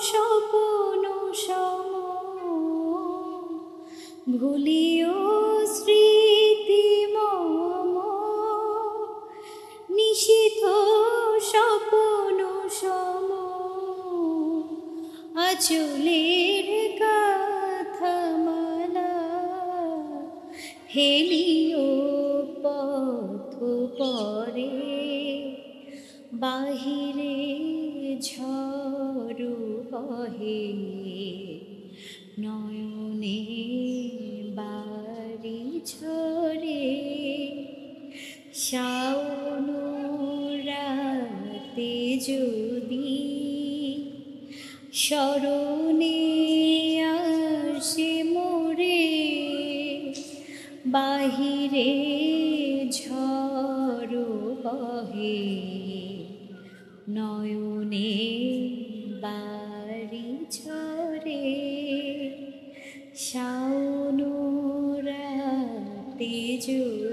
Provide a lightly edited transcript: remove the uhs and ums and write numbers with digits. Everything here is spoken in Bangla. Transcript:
স্বপন সম ভুলিও স্মৃতি মম নিশীথ স্বপন সম আঁচলের কাঁথামালা হেলিও পথ পরে বাহিরে ঝড় বহে নয়নে বাড়ি ঝরে শাওন রাতে যদি স্মরণে আসে মোরে বাহিরে ঝড় বহে নয়নে বাড়ি ঝরে শাওন রাতে যদি